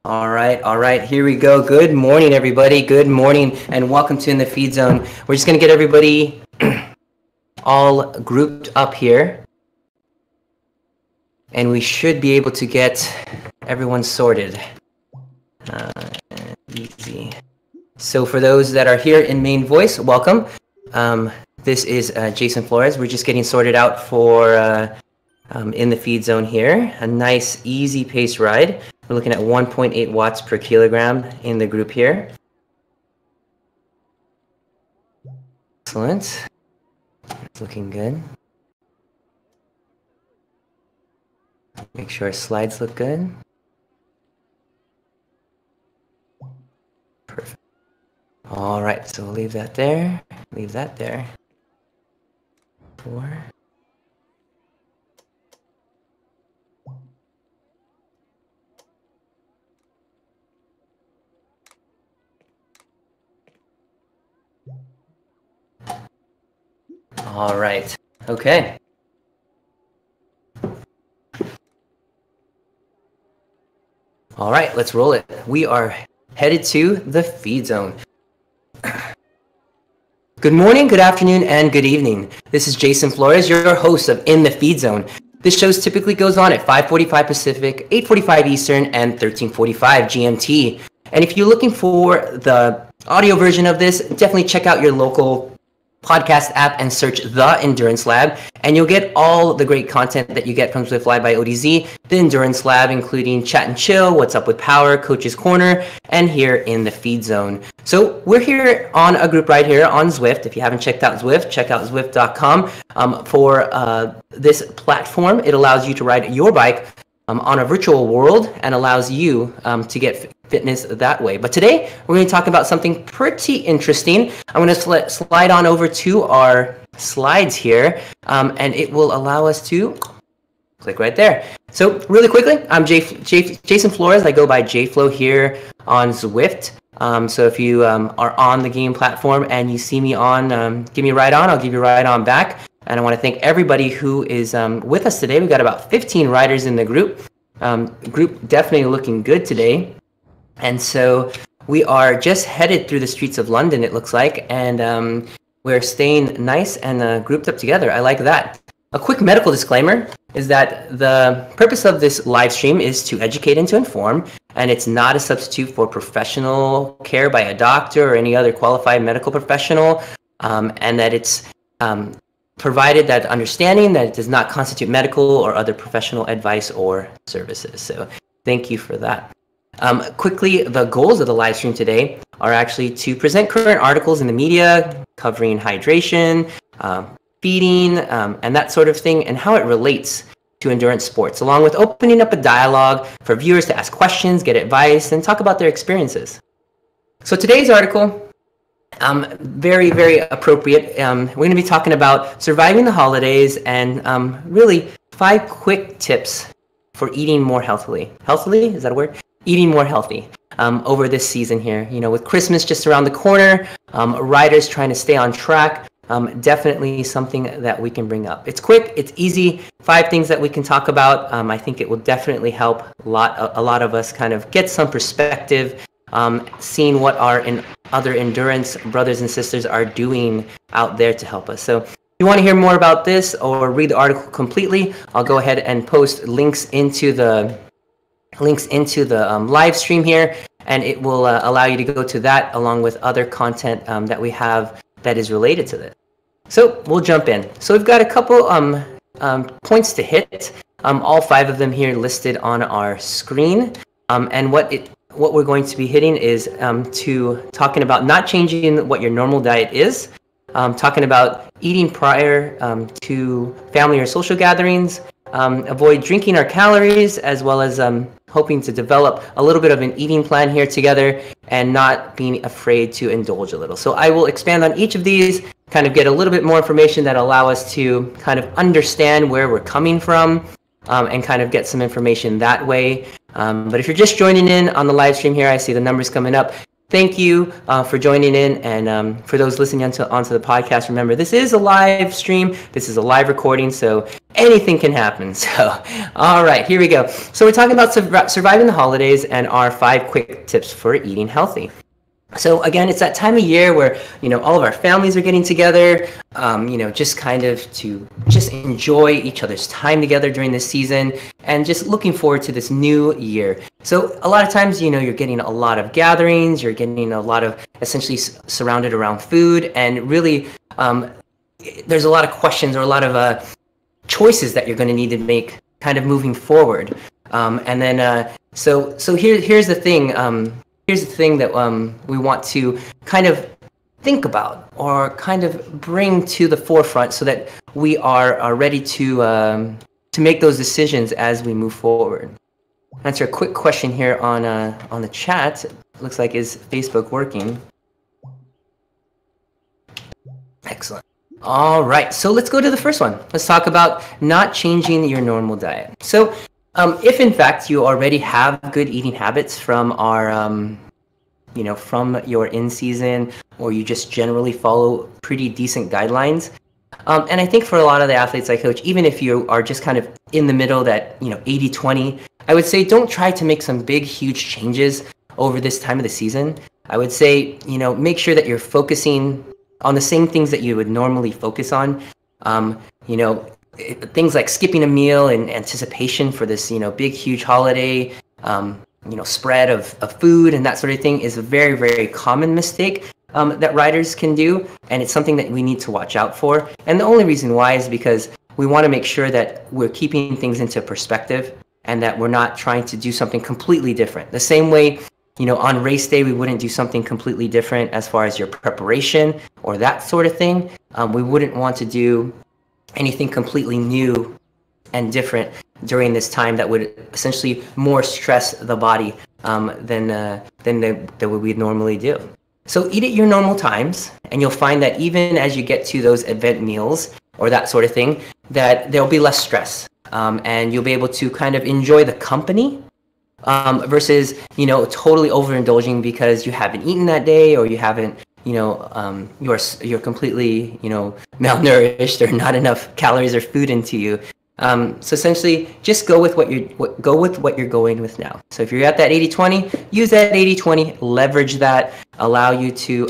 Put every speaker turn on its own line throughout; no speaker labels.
All right, here we go. Good morning, everybody. Good morning, and welcome to In the Feed Zone. We're just going to get everybody all grouped up here, and we should be able to get everyone sorted. Easy. So for those that are here in main voice, welcome. This is Jason Flores. We're just getting sorted out for In the Feed Zone here. A nice, easy pace ride. We're looking at 1.8 watts per kilogram in the group here. Excellent. It's looking good. Make sure our slides look good. Perfect. All right, so we'll leave that there. Leave that there. 4. All right. Okay. All right, let's roll it. We are headed to the feed zone. Good morning, good afternoon, and good evening. This is Jason Flores, your host of In the Feed Zone. This show typically goes on at 5:45 Pacific, 8:45 Eastern, and 13:45 GMT. And if you're looking for the audio version of this, definitely check out your local podcast app and search The Endurance Lab, and you'll get all the great content that you get from Zwift Live by ODZ, the Endurance Lab, including Chat and Chill, What's Up with Power, Coach's Corner, and here in the Feed Zone. So we're here on a group right here on Zwift. If you haven't checked out Zwift, check out Zwift.com. For this platform, it allows you to ride your bike on a virtual world and allows you to get fitness that way. But today, we're going to talk about something pretty interesting. I'm going to slide on over to our slides here, and it will allow us to click right there. So really quickly, I'm Jason Flores. I go by JFlow here on Zwift. So if you are on the game platform and you see me on, give me a ride on, I'll give you a ride on back. And I want to thank everybody who is with us today. We've got about 15 riders in the group. Group definitely looking good today. And so we are just headed through the streets of London, it looks like. And we're staying nice and grouped up together. I like that. A quick medical disclaimer is that the purpose of this live stream is to educate and to inform. And it's not a substitute for professional care by a doctor or any other qualified medical professional. And that it's provided that understanding that it does not constitute medical or other professional advice or services. So thank you for that. Quickly, the goals of the live stream today are actually to present current articles in the media covering hydration, feeding, and that sort of thing, and how it relates to endurance sports, along with opening up a dialogue for viewers to ask questions, get advice, and talk about their experiences. So today's article, very, very appropriate. We're going to be talking about surviving the holidays and really 5 quick tips for eating more healthily. Healthily? Is that a word? Eating more healthy over this season here. You know, with Christmas just around the corner, riders trying to stay on track, definitely something that we can bring up. It's quick, it's easy, 5 things that we can talk about. I think it will definitely help a lot of us kind of get some perspective, seeing what our other endurance brothers and sisters are doing out there to help us. So if you want to hear more about this or read the article completely, I'll go ahead and post links into the live stream here, and it will allow you to go to that along with other content that we have that is related to this. So we'll jump in. So we've got a couple points to hit, all 5 of them here listed on our screen, and what we're going to be hitting is talking about not changing what your normal diet is, talking about eating prior to family or social gatherings, avoid drinking our calories, as well as hoping to develop a little bit of an eating plan here together and not being afraid to indulge a little. So I will expand on each of these, kind of get a little bit more information that allow us to kind of understand where we're coming from and kind of get some information that way. But if you're just joining in on the live stream here, I see the numbers coming up. thank you for joining in. And for those listening onto the podcast, remember, this is a live stream. This is a live recording, so anything can happen. So, all right, here we go. So we're talking about surviving the holidays and our 5 quick tips for eating healthy. So again, it's that time of year where, all of our families are getting together, just kind of to just enjoy each other's time together during this season and just looking forward to this new year. So a lot of times, you're getting a lot of gatherings, you're getting a lot of essentially surrounded around food, and really there's a lot of questions or a lot of choices that you're going to need to make kind of moving forward. And then, so here's the thing. Here's the thing that we want to kind of think about or kind of bring to the forefront so that we are ready to make those decisions as we move forward. Answer a quick question here on the chat. Looks like, is Facebook working? Excellent. All right, so let's go to the first one. Let's talk about not changing your normal diet. So if in fact you already have good eating habits from our, from your in-season, or you just generally follow pretty decent guidelines, and I think for a lot of the athletes I coach, even if you are just kind of in the middle, that 80-20, I would say don't try to make some big, huge changes over this time of the season. I would say, make sure that you're focusing on the same things that you would normally focus on. Things like skipping a meal in anticipation for this, big, huge holiday, spread of food and that sort of thing is a very, very common mistake that riders can do. And it's something that we need to watch out for. And the only reason why is because we want to make sure that we're keeping things into perspective and that we're not trying to do something completely different. The same way, on race day, we wouldn't do something completely different as far as your preparation or that sort of thing. We wouldn't want to do anything completely new and different during this time that would essentially more stress the body than we'd normally do. So eat at your normal times, and you'll find that even as you get to those event meals or that sort of thing, that there'll be less stress, and you'll be able to kind of enjoy the company versus totally overindulging because you haven't eaten that day, or you haven't you're completely malnourished or not enough calories or food into you. So essentially, just go with what you're going with now. So if you're at that 80-20, use that 80-20, leverage that, allow you to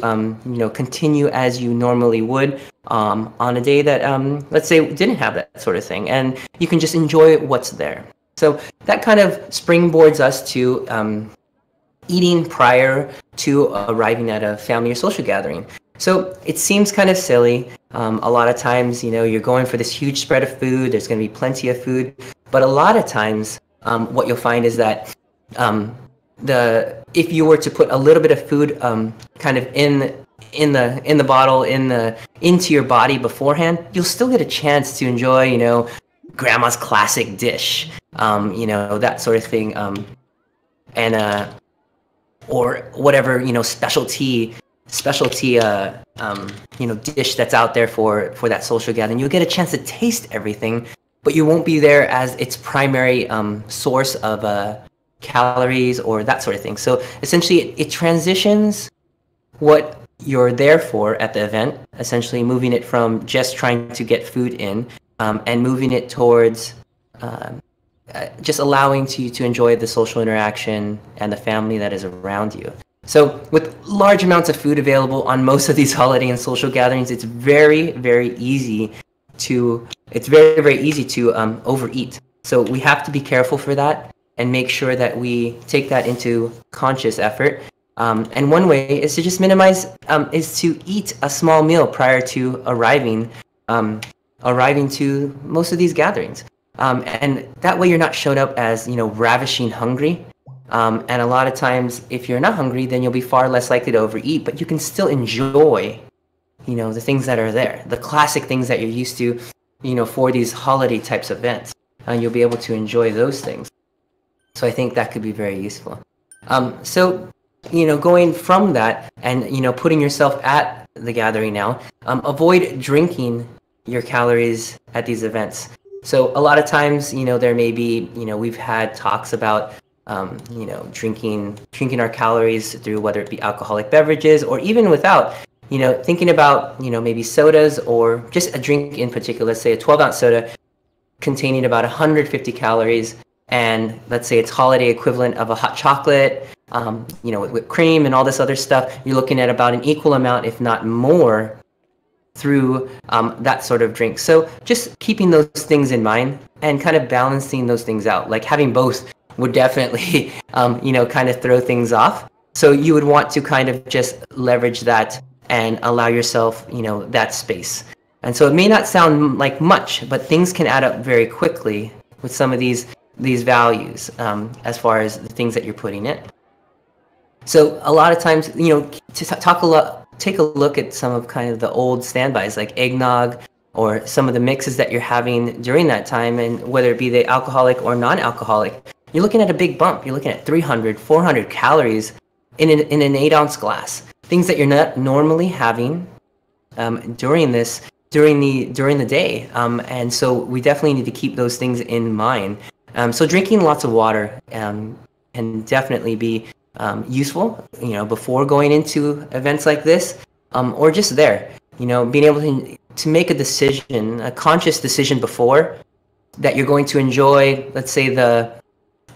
continue as you normally would on a day that let's say didn't have that sort of thing, and you can just enjoy what's there. So that kind of springboards us to eating prior to arriving at a family or social gathering. So it seems kind of silly. A lot of times, you're going for this huge spread of food. There's going to be plenty of food, but a lot of times, what you'll find is that if you were to put a little bit of food kind of in the bottle into your body beforehand, you'll still get a chance to enjoy grandma's classic dish, that sort of thing, and or whatever specialty dish that's out there for that social gathering. You'll get a chance to taste everything, but you won't be there as its primary source of calories or that sort of thing. So essentially it transitions what you're there for at the event, essentially moving it from just trying to get food in and moving it towards just allowing you to enjoy the social interaction and the family that is around you. So with large amounts of food available on most of these holiday and social gatherings, it's very, very easy to overeat. So we have to be careful for that and make sure that we take that into conscious effort. And one way is to just minimize, is to eat a small meal prior to arriving to most of these gatherings. And that way you're not shown up as, ravishing hungry. And a lot of times, if you're not hungry, then you'll be far less likely to overeat, but you can still enjoy, the things that are there, the classic things that you're used to, for these holiday types of events. You'll be able to enjoy those things. So I think that could be very useful. So, going from that and, putting yourself at the gathering now, avoid drinking your calories at these events. So a lot of times, there may be, we've had talks about drinking our calories through whether it be alcoholic beverages or even without, thinking about, maybe sodas or just a drink in particular, let's say a 12-ounce soda containing about 150 calories. And let's say it's holiday equivalent of a hot chocolate, with whipped cream and all this other stuff. You're looking at about an equal amount, if not more, through that sort of drink. So just keeping those things in mind and kind of balancing those things out. Like having both would definitely, kind of throw things off. So you would want to kind of just leverage that and allow yourself, that space. And so it may not sound like much, but things can add up very quickly with some of these values as far as the things that you're putting in. So a lot of times, to take a look at some of kind of the old standbys like eggnog or some of the mixes that you're having during that time, and whether it be the alcoholic or non-alcoholic, you're looking at a big bump. You're looking at 300, 400 calories in an 8-ounce glass. Things that you're not normally having during the day. And so we definitely need to keep those things in mind. So drinking lots of water can definitely be useful, before going into events like this, or just there, being able to make a conscious decision before that you're going to enjoy, let's say the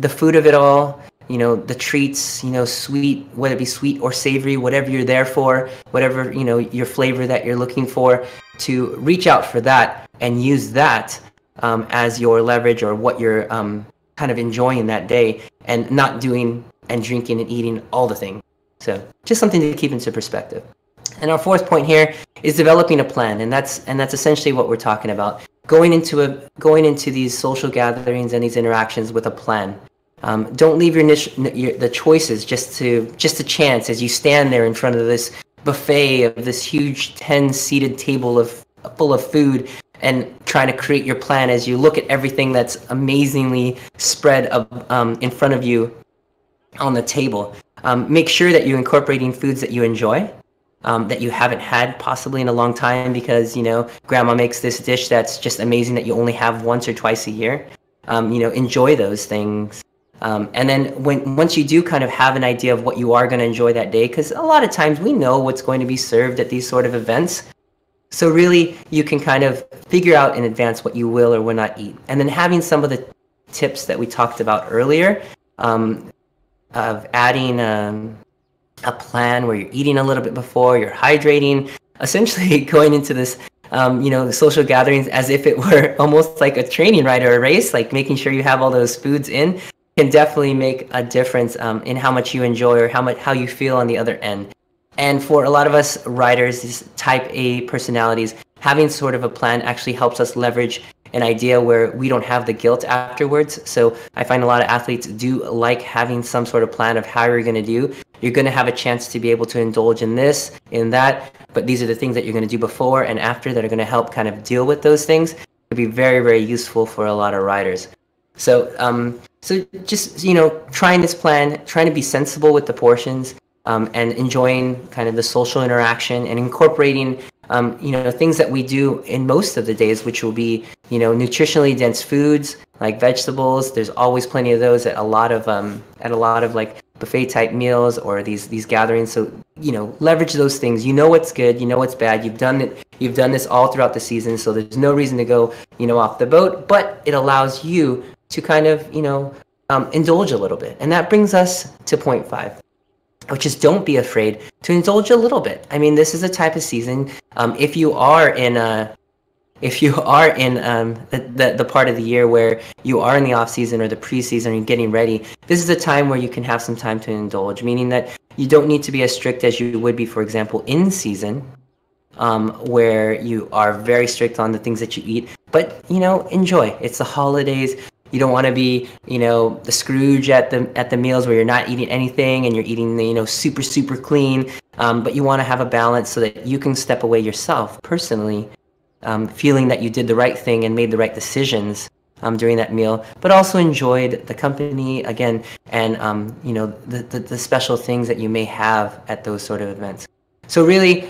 food of it all, the treats, sweet, whether it be sweet or savory, whatever you're there for, whatever, your flavor that you're looking for, to reach out for that and use that as your leverage or what you're kind of enjoying that day, and not doing and drinking and eating all the things. So just something to keep into perspective. And our fourth point here is developing a plan, and that's essentially what we're talking about. Going into these social gatherings and these interactions with a plan. Don't leave the choices just to chance as you stand there in front of this buffet of this huge 10-seated table full of food, and trying to create your plan as you look at everything that's amazingly spread in front of you on the table. Make sure that you're incorporating foods that you enjoy, that you haven't had possibly in a long time, because grandma makes this dish that's just amazing that you only have once or twice a year. Enjoy those things. And then once you do kind of have an idea of what you are going to enjoy that day, because a lot of times we know what's going to be served at these sort of events. So really, you can kind of figure out in advance what you will or will not eat. And then having some of the tips that we talked about earlier, of adding a plan where you're eating a little bit before, you're hydrating, essentially going into this, social gatherings as if it were almost like a training ride or a race, like making sure you have all those foods in, can definitely make a difference in how much you enjoy or how you feel on the other end. And for a lot of us riders, these type A personalities, having sort of a plan actually helps us leverage an idea where we don't have the guilt afterwards. So I find a lot of athletes do like having some sort of plan of how you're going to do. You're going to have a chance to be able to indulge in this, in that, but these are the things that you're going to do before and after that are going to help kind of deal with those things. It'll be very, very useful for a lot of riders. So, just, trying this plan, trying to be sensible with the portions, and enjoying kind of the social interaction and incorporating, things that we do in most of the days, which will be, nutritionally dense foods like vegetables. There's always plenty of those at a lot of like buffet type meals or these gatherings. So, leverage those things. What's good, what's bad. You've done this all throughout the season. So there's no reason to go, off the boat, but it allows you to kind of, indulge a little bit. And that brings us to point 5. Which is, don't be afraid to indulge a little bit. I mean, this is a type of season. If you are in the part of the year where you are in the off season or the preseason and you're getting ready, this is a time where you can have some time to indulge. Meaning that you don't need to be as strict as you would be, for example, in season, where you are very strict on the things that you eat. But enjoy. It's the holidays. You don't want to be, the Scrooge at the meals where you're not eating anything and you're eating, super, super clean. But you want to have a balance so that you can step away yourself personally, feeling that you did the right thing and made the right decisions during that meal, but also enjoyed the company again and, the special things that you may have at those sort of events. So really,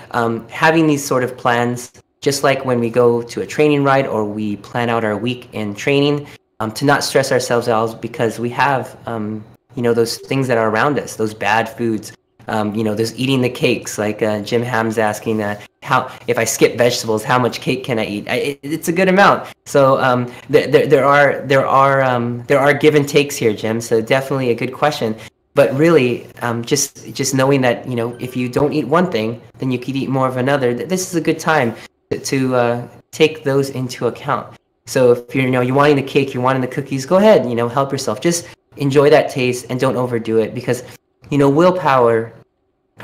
having these sort of plans, just like when we go to a training ride or we plan out our week in training, to not stress ourselves out because we have those things that are around us, those bad foods. There's eating the cakes, like Jim Ham's asking, how if I skip vegetables, how much cake can I eat? It's a good amount. So there are give and takes here, Jim. So definitely a good question. But really, just knowing that if you don't eat one thing, then you could eat more of another. This is a good time to take those into account. So if you're wanting the cake, you're wanting the cookies, go ahead. Help yourself. Just enjoy that taste and don't overdo it, because willpower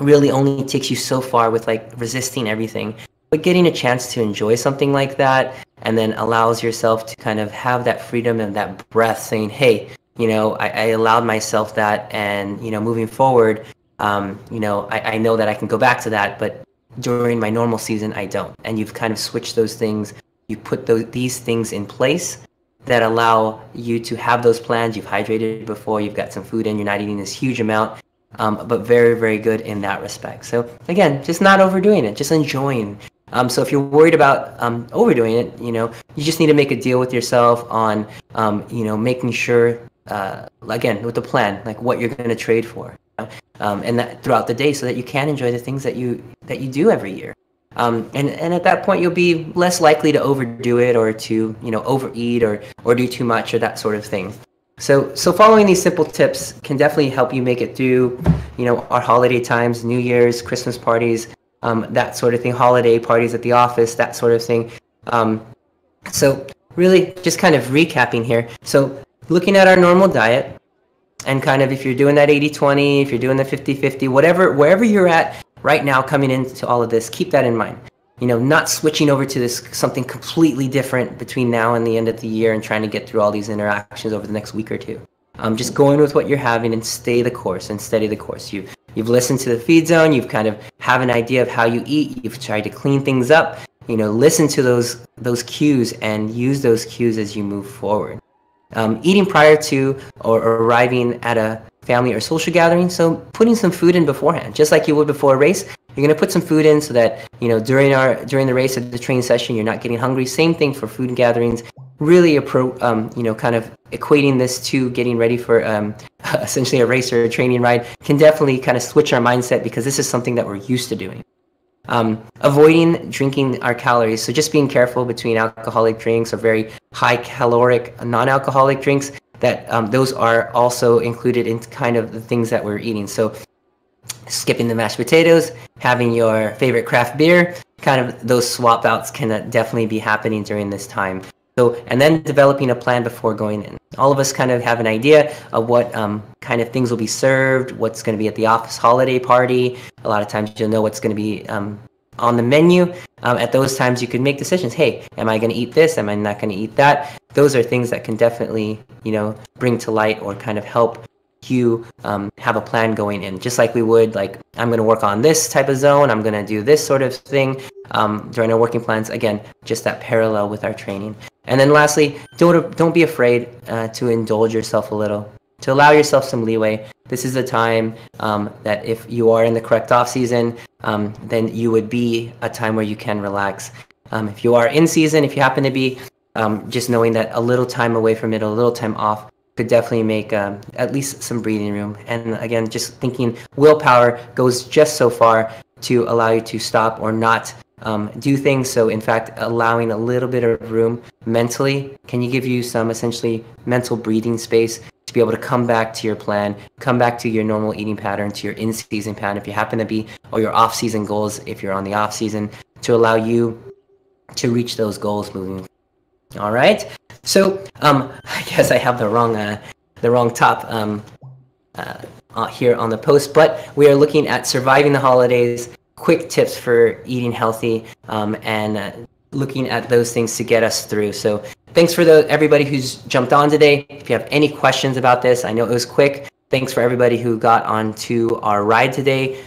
really only takes you so far with like resisting everything. But getting a chance to enjoy something like that, and then allows yourself to kind of have that freedom and that breath, saying, hey, I allowed myself that, and moving forward, I know that I can go back to that, but during my normal season I don't. And you've kind of switched those things. You put these things in place that allow you to have those plans. You've hydrated before, you've got some food in, you're not eating this huge amount, but very, very good in that respect. So again, just not overdoing it, just enjoying. So if you're worried about overdoing it, you just need to make a deal with yourself on, making sure, again, with the plan, like what you're going to trade for, and that throughout the day, so that you can enjoy the things that you do every year. And at that point, you'll be less likely to overdo it, or to overeat, or do too much, or that sort of thing. So following these simple tips can definitely help you make it through our holiday times, New Year's, Christmas parties, that sort of thing, holiday parties at the office, that sort of thing. So really just kind of recapping here. So looking at our normal diet, and kind of if you're doing that 80-20, if you're doing the 50-50, wherever you're at right now coming into all of this, keep that in mind. Not switching over to this something completely different between now and the end of the year and trying to get through all these interactions over the next week or two. Just going with what you're having and stay the course and steady the course. You've listened to the feed zone. You've kind of have an idea of how you eat. You've tried to clean things up. Listen to those cues and use those cues as you move forward. Eating prior to or arriving at a family or social gathering. So putting some food in beforehand, just like you would before a race. You're going to put some food in so that during the race or the training session, you're not getting hungry. Same thing for food gatherings. Really, kind of equating this to getting ready for essentially a race or a training ride can definitely kind of switch our mindset, because this is something that we're used to doing. Avoiding drinking our calories. So just being careful between alcoholic drinks or very high caloric non-alcoholic drinks, that those are also included in kind of the things that we're eating. So skipping the mashed potatoes, having your favorite craft beer, kind of those swap outs can definitely be happening during this time. So, and then developing a plan before going in. All of us kind of have an idea of what kind of things will be served, what's going to be at the office holiday party. A lot of times you'll know what's going to be on the menu. At those times you can make decisions. Hey, am I going to eat this? Am I not going to eat that? Those are things that can definitely, bring to light or kind of help you have a plan going in, just like we would, like, I'm going to work on this type of zone, I'm going to do this sort of thing during our working plans. Again, just that parallel with our training. And then lastly, don't be afraid to indulge yourself a little, to allow yourself some leeway. This is a time that if you are in the correct off season, then you would be a time where you can relax. If you are in season, if you happen to be, just knowing that a little time away from it, a little time off, could definitely make at least some breathing room. And again, just thinking willpower goes just so far to allow you to stop or not do things. So in fact, allowing a little bit of room mentally can give you some essentially mental breathing space to be able to come back to your plan, come back to your normal eating pattern, to your in-season pattern if you happen to be, or your off-season goals if you're on the off-season, to allow you to reach those goals moving forward. All right. So I guess I have the wrong top here on the post, but we are looking at surviving the holidays, quick tips for eating healthy, and looking at those things to get us through. So thanks for everybody who's jumped on today. If you have any questions about this, I know it was quick. Thanks for everybody who got onto our ride today.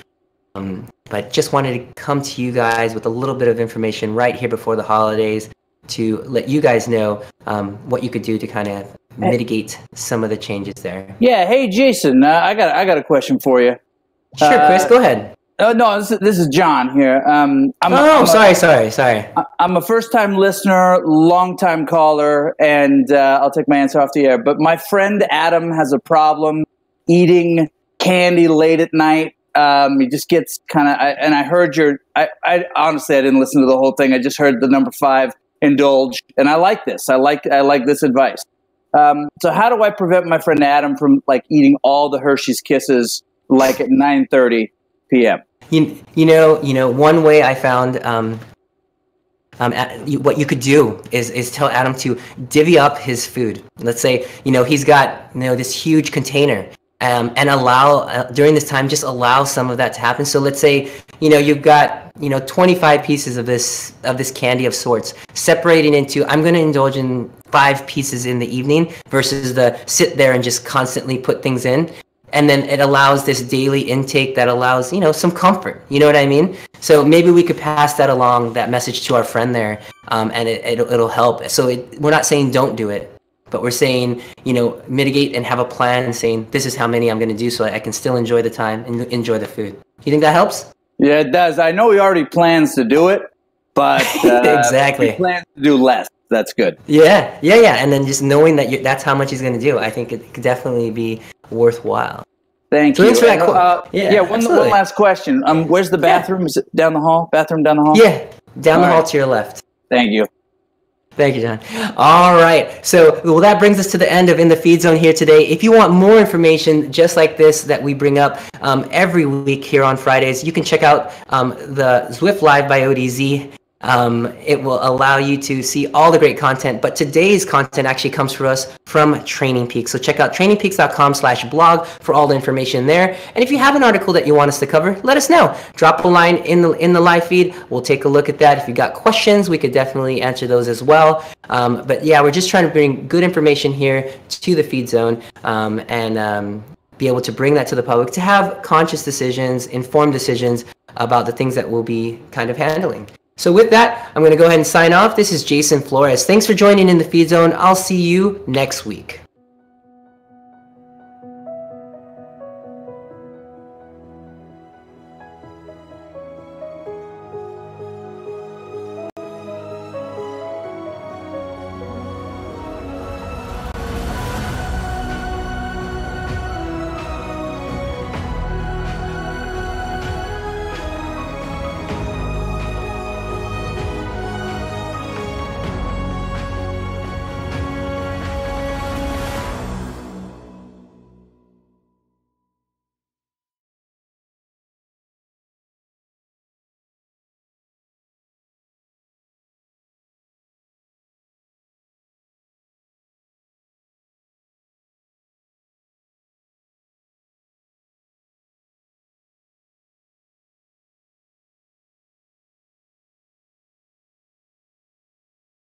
But just wanted to come to you guys with a little bit of information right here before the holidays, to let you guys know what you could do to kind of mitigate some of the changes there.
Yeah. Hey, Jason, I got a question for you.
Sure, Chris, go ahead.
No, this is John here.
Sorry.
I'm a first-time listener, long-time caller, and I'll take my answer off the air. But my friend Adam has a problem eating candy late at night. He just gets kind of, and I heard I honestly, I didn't listen to the whole thing. I just heard the number 5, indulge. And I like this. I like this advice. So how do I prevent my friend Adam from like eating all the Hershey's Kisses like at 9:30 p.m.?
You know, one way I found, what you could do is tell Adam to divvy up his food. Let's say, he's got, this huge container, and allow, during this time, just allow some of that to happen. So let's say, you've got, 25 pieces of this candy of sorts, separating into, I'm going to indulge in 5 pieces in the evening versus the sit there and just constantly put things in. And then it allows this daily intake that allows, some comfort. You know what I mean? So maybe we could pass that along, that message to our friend there, and it'll help. So we're not saying don't do it, but we're saying, mitigate and have a plan and saying, this is how many I'm going to do so I can still enjoy the time and enjoy the food. You think that helps?
Yeah, it does. I know he already plans to do it, but
exactly.
He plans to do less. That's good.
Yeah. And then just knowing that that's how much he's going to do, I think it could definitely be worthwhile.
Thank you.
Thanks for that.
One last question. Where's the bathroom? Is it down the hall? Bathroom down the hall?
Yeah, down the hall to your left.
Thank you.
Thank you, John. All right. So, that brings us to the end of In the Feed Zone here today. If you want more information just like this that we bring up every week here on Fridays, you can check out the Zwift Live by ODZ. It will allow you to see all the great content, but today's content actually comes for us from Training Peaks. So check out trainingpeaks.com/blog for all the information there. And if you have an article that you want us to cover, let us know. Drop a line in the live feed. We'll take a look at that. If you got questions, we could definitely answer those as well. But yeah, we're just trying to bring good information here to the Feed Zone, and be able to bring that to the public to have conscious decisions, informed decisions about the things that we'll be kind of handling. So with that, I'm going to go ahead and sign off. This is Jason Flores. Thanks for joining in the Feed Zone. I'll see you next week.